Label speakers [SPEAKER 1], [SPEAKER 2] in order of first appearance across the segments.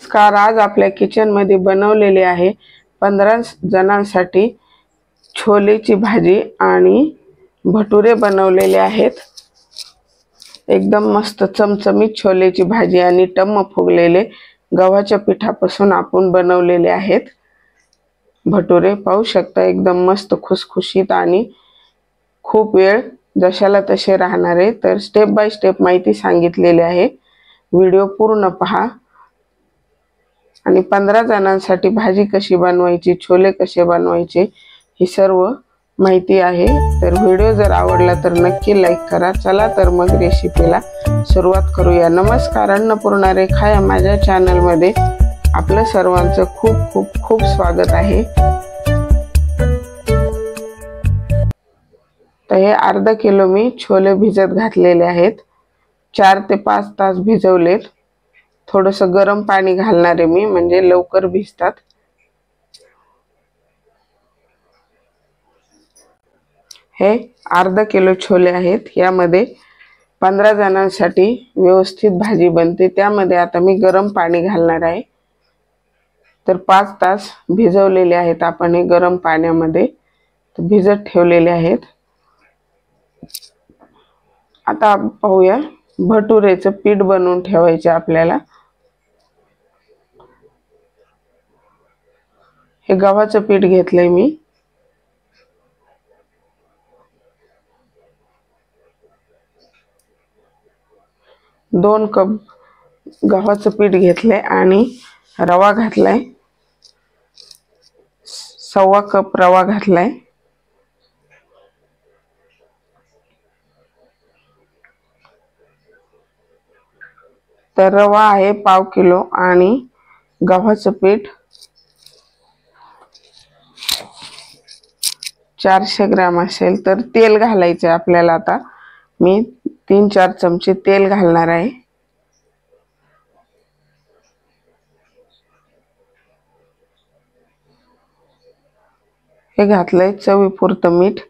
[SPEAKER 1] नमस्कार, आज आपल्या किचन मध्ये बनवलेले आहे 15 जणांसाठी छोलेची भाजी आणि भटुरे बनवलेले आहेत। एकदम मस्त चमचमीत छोलेची भाजी आणि टम्म फुगलेले गव्हाच्या पिठापासून आपण बनवलेले आहेत भटुरे। पाहू शकता एकदम मस्त खुसखुशीत आणि खूप वेळ जशाला तसे राहणारे। तर स्टेप बाय स्टेप माहिती सांगितलेली आहे, व्हिडिओ पूर्ण पहा। आणि 15 जणांसाठी भाजी कशी बनवायची, छोले कसे बनवायचे ही सर्व माहिती आहे। तर व्हिडिओ जर आवडला तर नक्की लाईक करा। चला तर मग रेसिपीला सुरुवात करूया। नमस्कार, अन्नपूर्णा रेखा या माझ्या चॅनल मध्ये आपलं सर्वांचं खूप खूप खूप स्वागत आहे। तर हे अर्धा किलो मी छोले भिजत घातलेले आहेत, 4 ते 5 तास भिजवलेत। थोडस गरम पाणी घालणार आहे मी, म्हणजे लवकर भिजतात। हे अर्धा किलो छोले आहेत, यामध्ये 15 जणांसाठी व्यवस्थित भाजी बनते। त्यामध्ये आता मी गरम पाणी घालणार आहे। तर 5 तास भिजवलेले आहेत आपण हे गरम पाण्यामध्ये, भिजत ठेवलेले आहेत। आता पाहूया भटुरेचं पीठ बनवून ठेवायचे आपल्याला। हे गव्हाचं पीठ घेतलंय मी, दोन कप गव्हाचं पीठ घेतलंय आणि रवा घातलाय, 1.25 कप रवा घातलाय। तर रवा आहे 1/2 किलो आणि गव्हाचं पीठ 400 ग्रॅम असेल। तर तेल घालायचे आपल्याला। आता मी 3-4 चमचे तेल घालणार आहे। हे घातलंय चवीपुरतं मीठ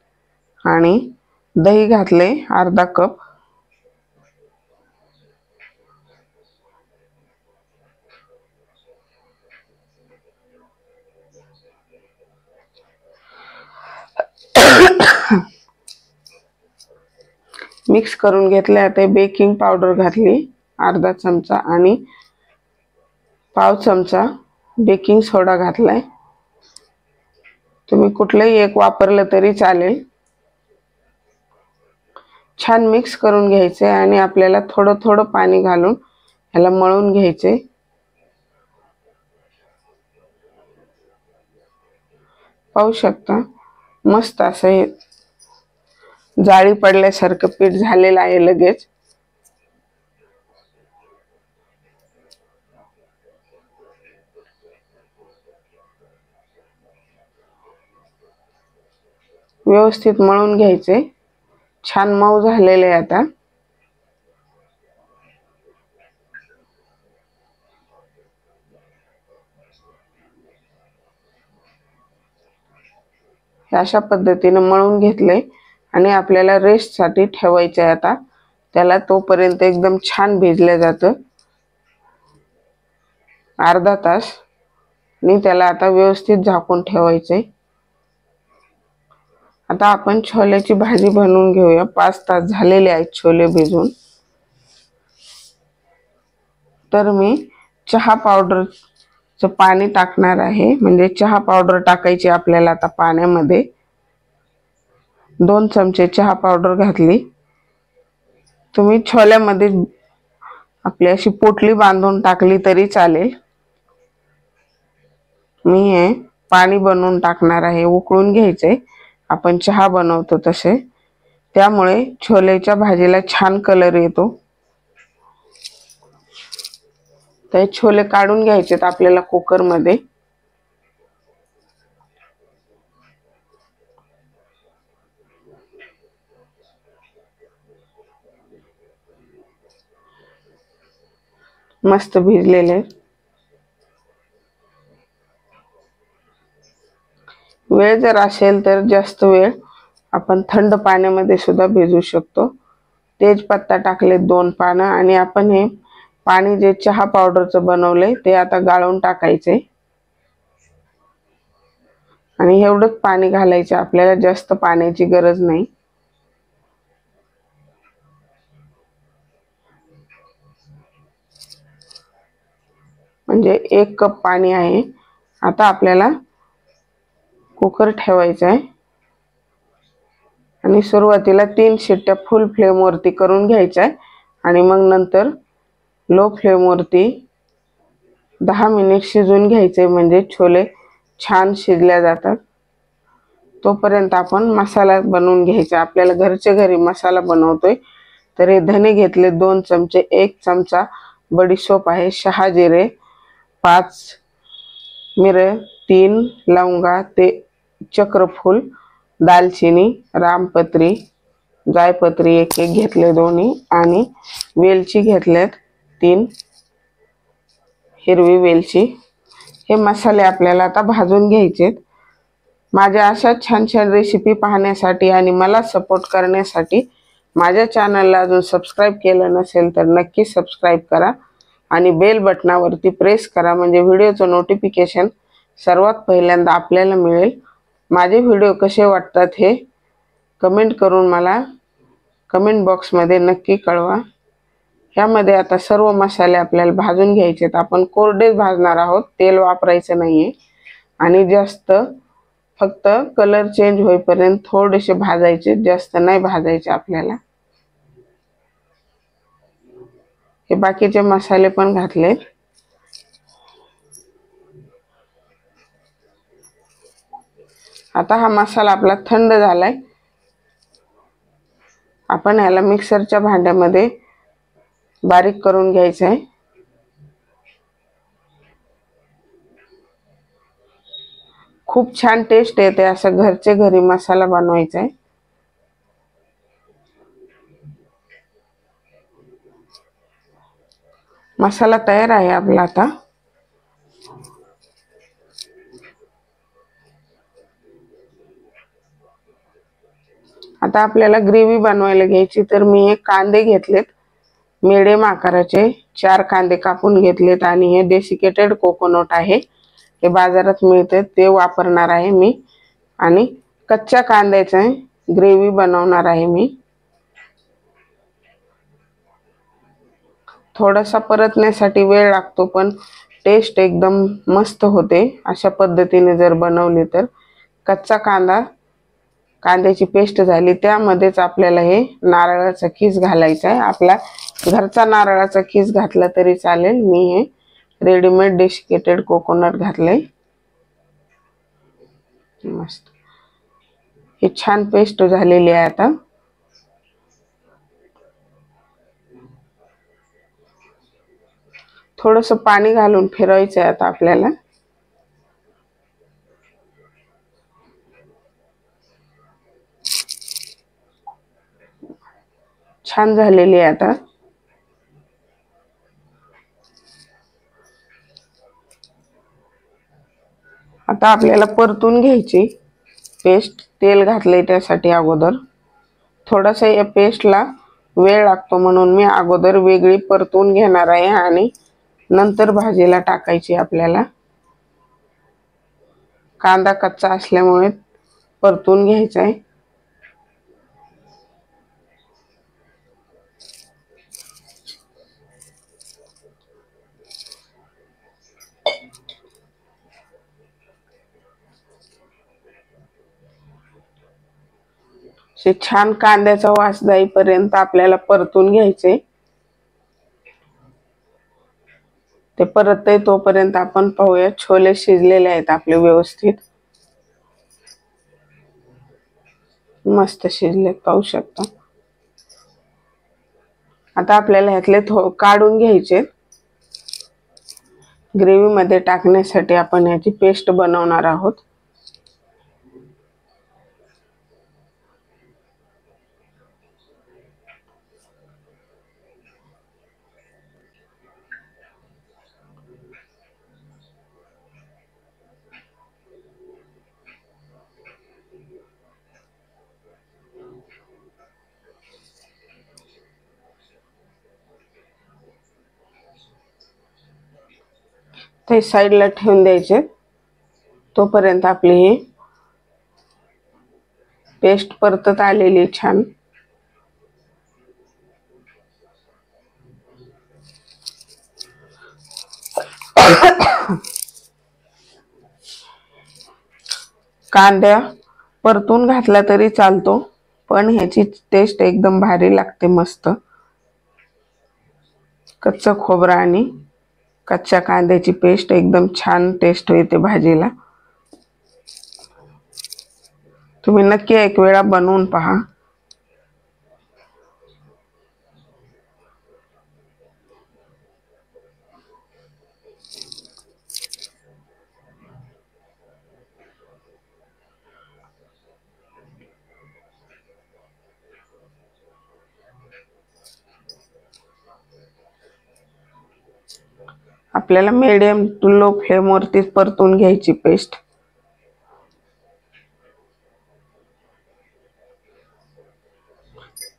[SPEAKER 1] आणि दही घातलंय अर्धा कप। मिक्स करून घेतले। आता बेकिंग पावडर घातली अर्धा चमचा आणि 1/2 चमचा बेकिंग सोडा घातलाय। तुम्ही कुठलेही एक वापरलं तरी चालेल। छान मिक्स करून घ्यायचे आणि आपल्याला थोडं थोडं पाणी घालून याला मळून घ्यायचे। पाहू शकता मस्त असं जाळी पडल्यासारखं पीठ झालेलं आहे लगेच। व्यवस्थित मळून घ्यायचे, छान मऊ झालेले आहे। आता अशा पद्धतीने मळून घेतले आणि आपल्याला रेस्ट साठी ठेवायचे आहे। आता त्याला तोपर्यंत एकदम छान भिजले जातं अर्धा तास, आणि त्याला आता व्यवस्थित झाकून ठेवायचे। आता आपण छोल्याची भाजी बनवून घेऊया। 5 तास झालेले आहेत छोले भिजून। तर मी चहा पावडरचं पाणी टाकणार आहे, म्हणजे चहा पावडर टाकायची आपल्याला आता पाण्यामध्ये। 2 चमचे चहा पावडर घातली। तुम्ही छोल्यामध्ये आपली अशी पोटली बांधून टाकली तरी चालेल। मी हे पाणी बनवून टाकणार आहे, उकळून घ्यायचे आपण चहा बनवतो तसे। त्यामुळे छोलेच्या भाजीला छान कलर येतो। तर छोले काढून घ्यायचेत आपल्याला कुकर मध्ये। मस्त भिजलेले। वेळ जर असेल तर जास्त वेळ आपण थंड पाण्यामध्ये सुद्धा भिजू शकतो। तेजपत्ता टाकले 2 पानं आणि आपण हे पाणी जे चहा पावडरचं बनवलंय ते आता गाळून टाकायचे आणि एवढंच पाणी घालायचं, आपल्याला जास्त पाण्याची गरज नाही। म्हणजे 1 कप पाणी आहे। आता आपल्याला कुकर ठेवायचा आहे आणि सुरुवातीला 3 शिट्ट्या फुल फ्लेम वरती करून घ्यायचा आहे आणि मग नंतर लो फ्लेम वरती 10 मिनिट शिजून घ्यायचे, म्हणजे छोले छान शिजल्या जातात। तोपर्यंत आपण मसाला बनवून घ्यायचा। आपल्याला घरच्या घरी मसाला बनवतोय, तर हे धने घेतले 2 चमचे, 1 चमचा बडीशोप आहे, 6 जिरे, 5 मिरे, 3 लवंगा, ते चक्रफूल, दालचिनी, रामपत्री, जायपत्री एक घेतले दोन्ही, आणि वेलची घेतल्यात 3 हिरवी वेलची। हे मसाले आपल्याला आता भाजून घ्यायचे। माझ्या अशा छान छान रेसिपी पाहण्यासाठी आणि मला सपोर्ट करण्यासाठी माझ्या चॅनलला अजून सबस्क्राइब केलं नसेल तर नक्की सबस्क्राइब करा आणि बेल बटनावरती प्रेस करा, म्हणजे व्हिडिओचं नोटिफिकेशन सर्वात पहिल्यांदा आपल्याला मिळेल। माझे व्हिडिओ कसे वाटतात हे कमेंट करून मला कमेंट बॉक्समध्ये नक्की कळवा। यामध्ये आता सर्व मसाले आपल्याला भाजून घ्यायचे आहेत। आपण कोरडेच भाजणार आहोत, तेल वापरायचं नाहीये आणि जास्त फक्त कलर चेंज होईपर्यंत थोडेसे भाजायचे, जास्त नाही भाजायचे आपल्याला। हे बाकीचे मसाले पण घातले। आता हा मसाला आपला थंड झालाय, आपण याला मिक्सरच्या भांड्यामध्ये बारीक करून घ्यायचा आहे। खूप छान टेस्ट येते असं घरचे घरी मसाला बनवायचा आहे। मसाला तयार आहे आपला। आता आपल्याला ग्रेव्ही बनवायला घ्यायची, तर मी हे कांदे घेतलेत मीडियम आकाराचे, 4 कांदे कापून घेतलेत आणि हे डेसिकेटेड कोकोनट आहे, हे बाजारात मिळते, ते वापरणार आहे मी। आणि कच्च्या कांद्याचे ग्रेव्ही बनवणार आहे मी। थोडासा परतण्यासाठी वेळ लागतो, पण टेस्ट एकदम मस्त होते अशा पद्धतीने जर बनवली तर। कच्चा कांदा, कांद्याची पेस्ट झाली, त्यामध्येच आपल्याला हे नारळाचा कीस घालायचा आहे। आपला घरचा नारळाचा कीस घातला तरी चालेल, मी हे रेडीमेड डेसिकेटेड कोकोनट घातले। मस्त हे छान पेस्ट झालेली आहे। आता थोडंसं पाणी घालून फिरवायचं आहे आता आपल्याला। छान झालेली आहे आता। आता आपल्याला परतून घ्यायची पेस्ट, तेल घातले त्यासाठी अगोदर। थोडासा या पेस्टला वेळ लागतो, म्हणून मी अगोदर वेगळी परतून घेणार आहे आणि नंतर भाजीला टाकायची आपल्याला। कांदा कच्चा असल्यामुळे परतून घ्यायचा आहे। छान कांद्याचा वास जाईपर्यंत आपल्याला परतून घ्यायचे। ते परतते तोपर्यंत आपण पाहूया छोले शिजलेले आहेत आपले व्यवस्थित, मस्त शिजले, पाहू शकता। आता आपल्याला ह्यातले काढून घ्यायचे। ग्रेव्ही मध्ये टाकण्यासाठी आपण याची पेस्ट बनवणार आहोत। ते साईडला ठेवून द्यायचे तोपर्यंत आपली ही पेस्ट परतत आलेली छान. कांदा परतून घातला तरी चालतो, पण ह्याची टेस्ट एकदम भारी लागते. मस्त कच्चा खोबरा आणि कच्च्या कांद्याची पेस्ट एकदम छान टेस्ट येते भाजीला. तुम्ही नक्की एक वेळा बनवून पहा. आपल्याला मीडियम टू लो फ्लेम वरती परतून घ्यायची पेस्ट.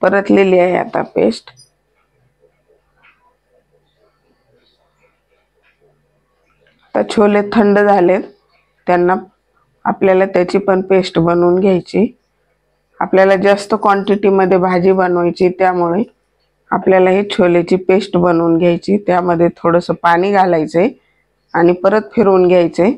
[SPEAKER 1] परतलेली आहे आता पेस्ट. आता छोले थंड झालेत, त्यांना आपल्याला त्याची पण पेस्ट बनवून घ्यायची. आपल्याला जास्त क्वांटिटी मध्ये भाजी बनवायची, त्यामुळे आपल्याला ही छोलेची पेस्ट बनवून घ्यायची. त्यामध्ये थोडंसं पाणी घालायचंय आणि परत फिरवून घ्यायचंय.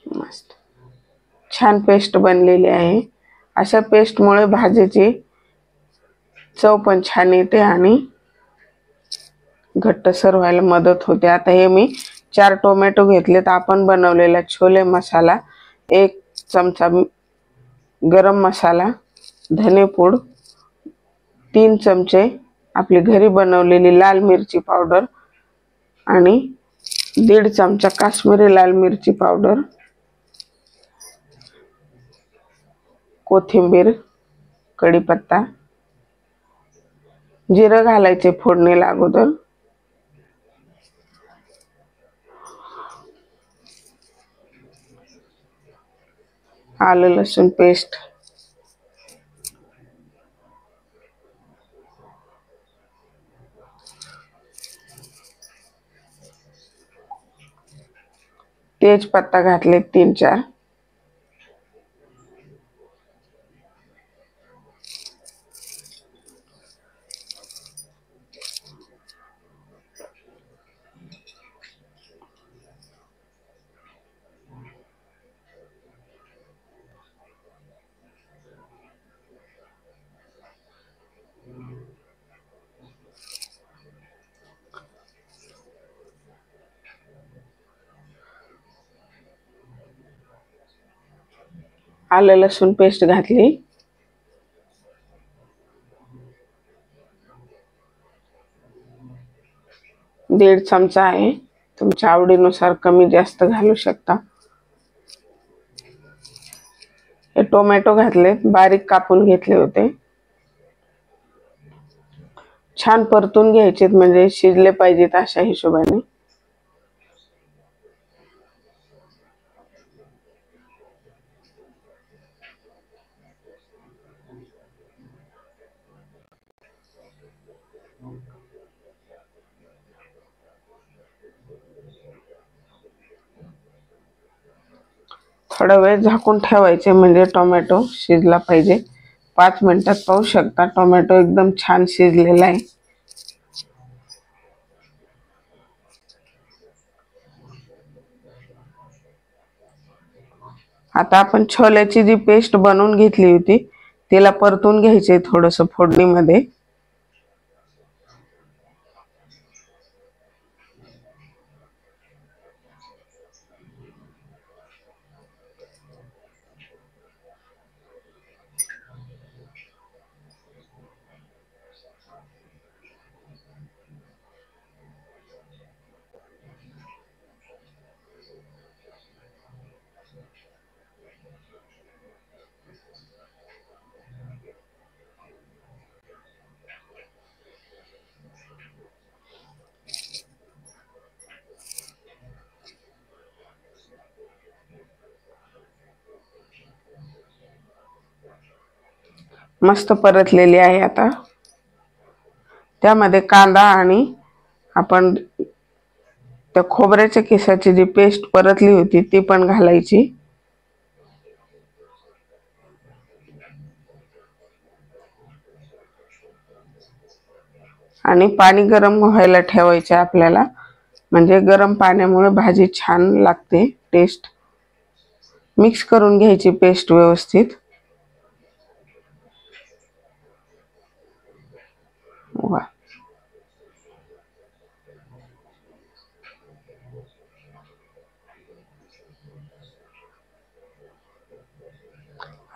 [SPEAKER 1] मस्त छान पेस्ट बनलेली आहे. अशा पेस्टमुळे भाजीची चव पण छान येते आणि घट्टसर व्हायला मदत होते. आता हे मी 4 टोमॅटो घेतलेत. आपण बनवलेला छोले मसाला, 1 चमचा गरम मसाला, धनेपूड, 3 चमचे आपली घरी बनवलेली लाल मिरची पावडर आणि 1.5 चमचा काश्मीरी लाल मिरची पावडर, कोथिंबीर, कढीपत्ता, जिरं घालायचे फोडणीला अगोदर, आलं लसूण पेस्ट, तेजपत्ता घातले 3-4, आलं लसूण पेस्ट घातली, दीड चमचा आहे. तुमच्या आवडीनुसार कमी जास्त घालू शकता. हे टोमॅटो घातले, बारीक कापून घेतले होते. छान परतून घ्यायचे, म्हणजे शिजले पाहिजेत अशा हिशोबाने. थोडा वेळ झाकून ठेवायचे, म्हणजे टोमॅटो शिजला पाहिजे. 5 मिनिटात पाहू शकता टोमॅटो एकदम छान शिजलेला आहे. आता आपण छोल्याची जी पेस्ट बनवून घेतली होती, तिला परतून घ्यायचे थोडंसं फोडणीमध्ये. मस्त परतलेली आहे। आता त्यामध्ये कांदा आणि आपण त्या खोबऱ्याच्या किसाची जी पेस्ट परतली होती ती पण घालायची। आणि पाणी गरम व्हायला ठेवायचे आपल्याला, म्हणजे गरम पाण्यामुळे भाजी छान लागते, टेस्ट। मिक्स करून घ्यायची पेस्ट व्यवस्थित। वा,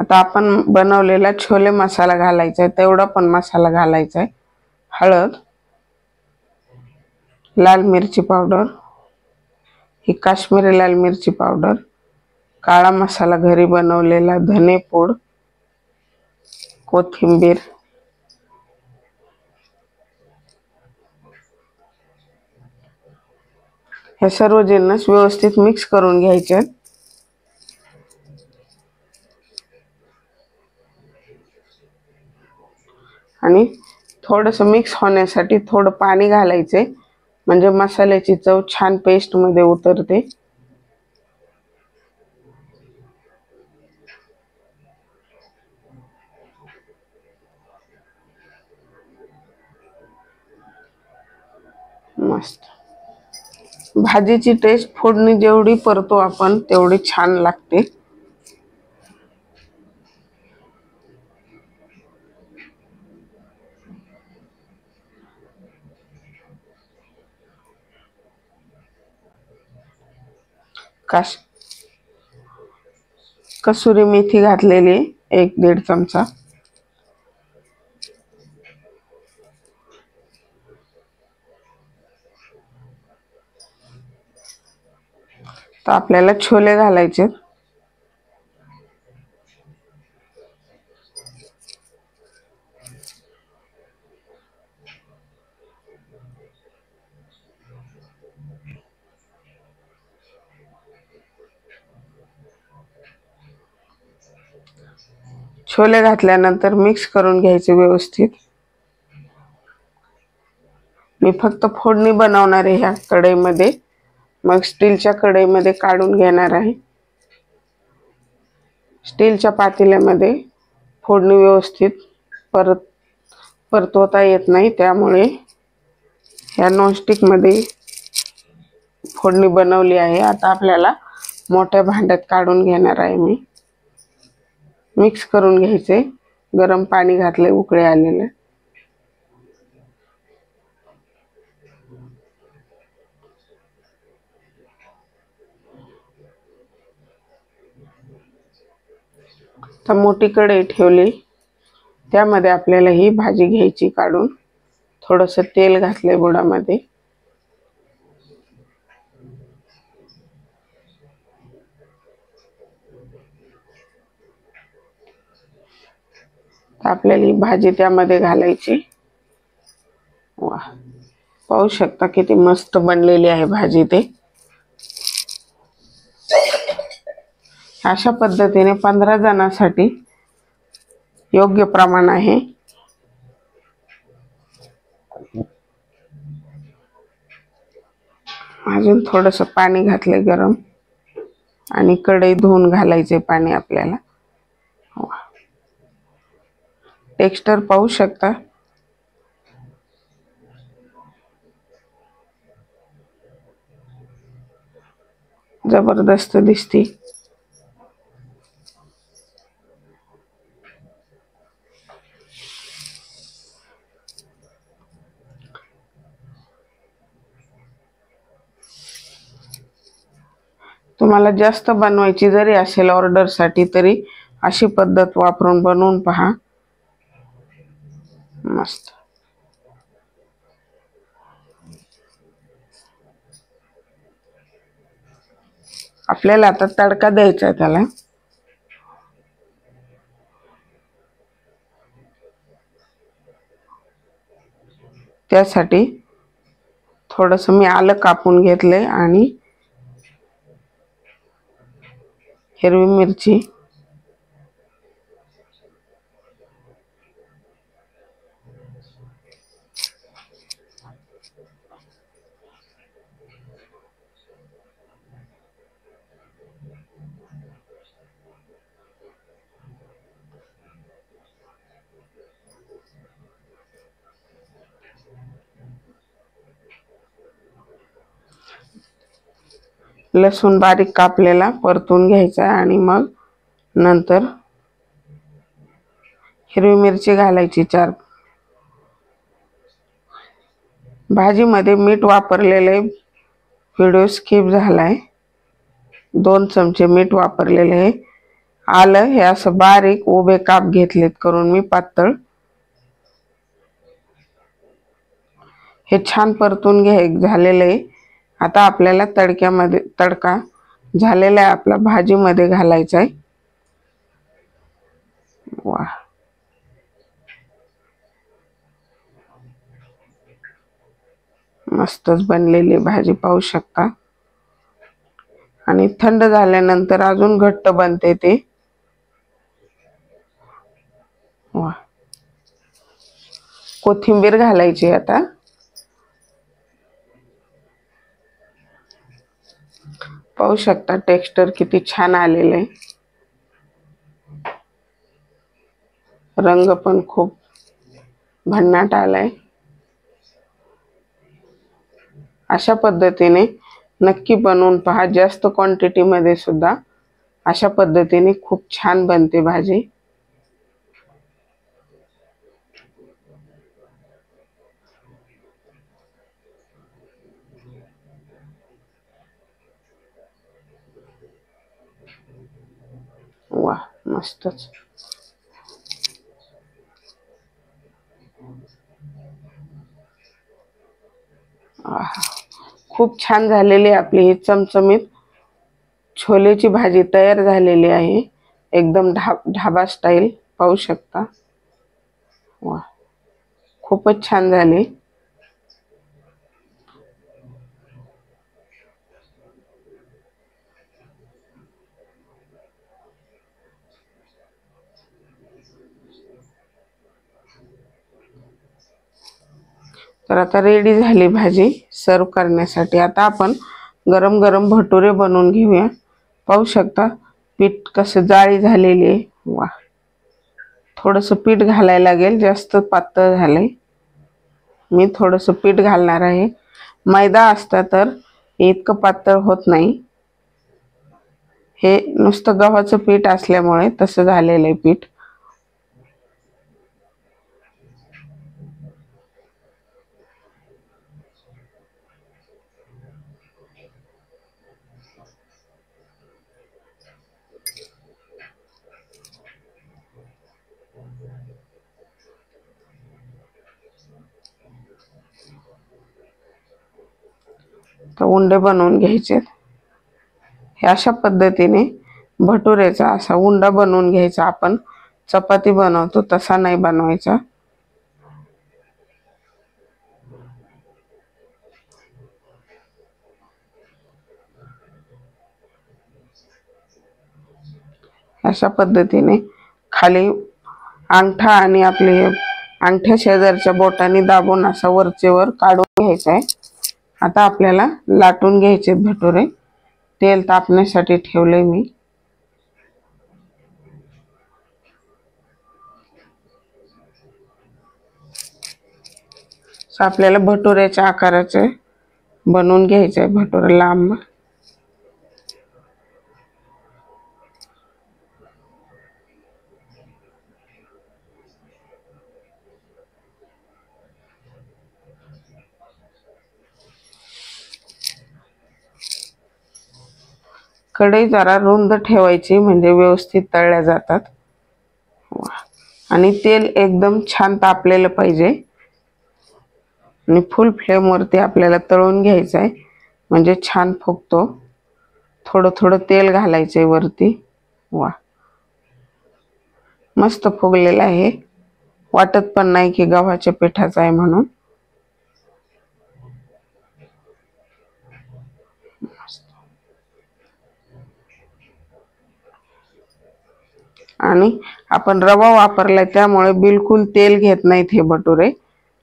[SPEAKER 1] आता आपण बनवलेला छोले मसाला घालायचा आहे, तेवढा पण मसाला घालायचा आहे। हळद, लाल मिरची पावडर, ही काश्मीरी लाल मिरची पावडर, काळा मसाला घरी बनवलेला, धने पूड, कोथिंबीर, हे सर्व जिन्नस व्यवस्थित मिक्स करून घ्यायचे। आणि थोडंसं मिक्स होण्यासाठी थोडं पाणी घालायचे, म्हणजे मसाल्याची चव छान पेस्ट मध्ये उतरते। मस्त भाजीची टेस्ट फोडणी जेवढी परतो आपण तेवढी छान लागते। कसुरी मेथी घातलेली 1-1.5 चमचा। तर आपल्याला छोले घालायचे। छोले घातल्यानंतर मिक्स करून घ्यायचे व्यवस्थित। मी फक्त फोडणी बनवणार आहे ह्या कढईमध्ये, मग स्टीलच्या कढईमध्ये काढून घेणार आहे। स्टीलच्या पातेल्यामध्ये फोडणी व्यवस्थित परतवता येत नाही, त्यामुळे ह्या नॉनस्टिक मध्ये फोडणी बनवली आहे। आता आपल्याला मोठ्या भांड्यात काढून घेणार आहे मी। मिक्स करून घ्यायचे, गरम पाणी घातले उकळे आलेले। तर मोठी कढई ठेवली, त्यामध्ये आपल्याला ही भाजी घ्यायची काढून। थोडंसं तेल घातले बुडामध्ये। आपल्याला ही भाजी त्यामध्ये घालायची। वा, पाहू शकता किती मस्त बनलेली आहे भाजी ते। अशा पद्धतीने 15 जणांसाठी योग्य प्रमाण आहे। अजून थोडंसं पाणी घातले गरम, आणि कढई धुवून घालायचे पाणी आपल्याला। टेक्स्चर पाहू शकता, जबरदस्त दिसती। तुम्हाला जास्त बनवायची जरी असेल ऑर्डर साठी, तरी अशी पद्धत वापरून बनवून पहा, मस्त। आपल्याला आता तडका द्यायचा आहे त्याला। त्यासाठी थोडंसं मी आलं कापून घेतले, आणि हिरवी मिरची, लसूण बारीक कापलेला परतून घ्यायचा आणि मग नंतर हिरवी मिरची घालायची 4। भाजीमध्ये मीठ वापरलेले व्हिडिओ स्किप झालाय। 2 चमचे मीठ वापरलेले आहे। आलं हे असं बारीक उभे काप घेतलेत करून मी पातळ। हे छान परतून झालेले आहे। आता आपल्याला तडक्यामध्ये तडका झालेला आहे आपला भाजीमध्ये घालायचा आहे। वाह, मस्तच बनलेली भाजी पाहू शकता। आणि थंड झाल्यानंतर अजून घट्ट बनते ते। वाह, कोथिंबीर घालायची आता। पाहू शकता टेक्स्चर किती छान आलेले आहे। रंग पण खूप भन्नाट आलाय। अशा पद्धतीने नक्की बनवून पहा। जास्त क्वांटिटी मध्ये सुद्धा अशा पद्धतीने खूप छान बनते भाजी। वाह, मस्तच। खूप छान झालेली आपली ही चमचमीत छोलेची भाजी तयार झालेली आहे। एकदम ढाबा स्टाईल पाहू शकता। वाह, खूपच छान झाली। तर आता रेडी झाली भाजी सर्व करण्यासाठी। आता आपण गरम गरम भटुरे बनवून घेऊया। पाहू शकता पीठ कसं जाळी झालेली आहे। वाह, थोडंसं पीठ घालायला लागेल, जास्त पातळ झालंय। मी थोडंसं पीठ घालणार आहे। मैदा असता तर इतकं पातळ होत नाही। हे नुसतं गव्हाचं पीठ असल्यामुळे तसं झालेलं आहे पीठ। तर उंडे बनवून घ्यायचे। हे अशा पद्धतीने भटुरेचा असा उंडा बनवून घ्यायचा। आपण चपाती बनवतो तसा नाही बनवायचा। अशा पद्धतीने खाली अंगठा आणि आपले अंगठ्या शेजारच्या बोटाने दाबून असा वरचेवर काढून घ्यायचा आहे। आता आपल्याला लाटून घ्यायचे भटुरे। तेल तापण्यासाठी ठेवले मी। आपल्याला भटुऱ्याच्या आकाराचे बनवून घ्यायचे भटुरे लांब। कढई जरा रुंद ठेवायची म्हणजे व्यवस्थित तळल्या जातात। आणि तेल एकदम छान तापलेलं पाहिजे आणि फुल फ्लेम वरती आपल्याला तळून घ्यायचं आहे म्हणजे छान फुगतो। थोडं थोडं तेल घालायचंय वरती। वाह, मस्त फुगलेला आहे। वाटत पण नाही की गव्हाच्या पिठाचा आहे म्हणून। आणि आपण रवा वापरलाय त्यामुळे बिलकुल तेल घेत नाहीत हे भटुरे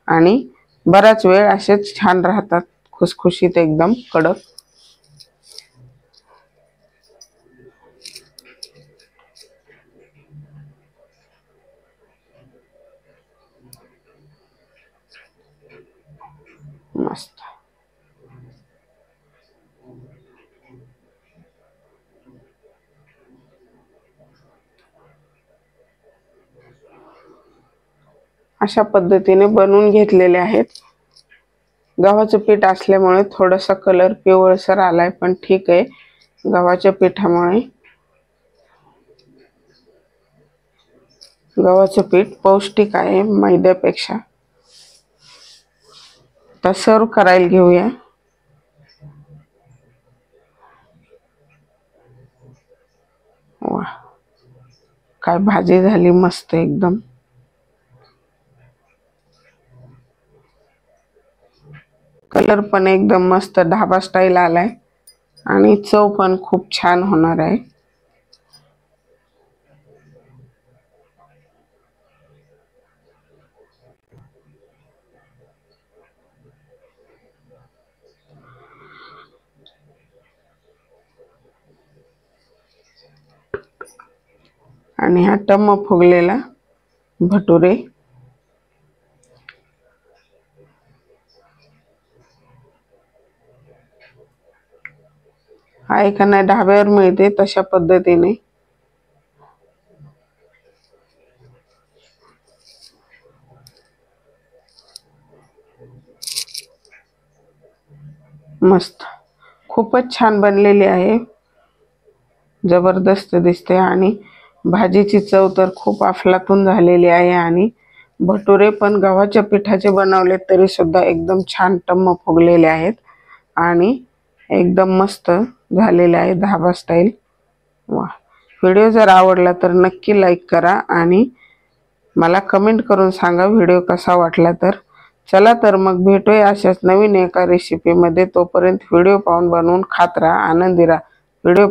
[SPEAKER 1] आणि बराच वेळ असेच छान राहतात, खुसखुशीत एकदम कडक। मस्त. अशा पद्धतीने बनवून घेतलेले आहेत. गव्हाचं पीठ असल्यामुळे थोडासा कलर पिवळसर आलाय, पण ठीक आहे. गव्हाच्या पिठामुळे गव्हाचं पीठ पौष्टिक आहे मैद्यापेक्षा. आता सर्व करायला घेऊया. वा, काय भाजी झाली मस्त एकदम. कलर पण एकदम मस्त ढाबा स्टाईल आलाय आणि चव पण खूप छान होणार आहे. आणि हा टम्म फुगलेला भटुरे. हा एखाद्या ढाब्यावर मिळते तशा पद्धतीने. मस्त, खूपच छान बनलेली आहे. जबरदस्त दिसते आणि भाजीची चव तर खूप अफलातून झालेली आहे. आणि भटुरे पण गव्हाच्या पिठाचे बनवले तरी सुद्धा एकदम छान टम्म फुगलेले आहेत आणि एकदम मस्त झालेले आहे ढाबा स्टाईल. वा, व्हिडिओ जर आवडला तर नक्की लाईक करा आणि मला कमेंट करून सांगा व्हिडिओ कसा वाटला तर. चला तर मग भेटूया अशाच नवीन एका रेसिपीमध्ये. तोपर्यंत व्हिडिओ पाहून बनवून खात राहा, आनंदी राहा. व्हिडिओ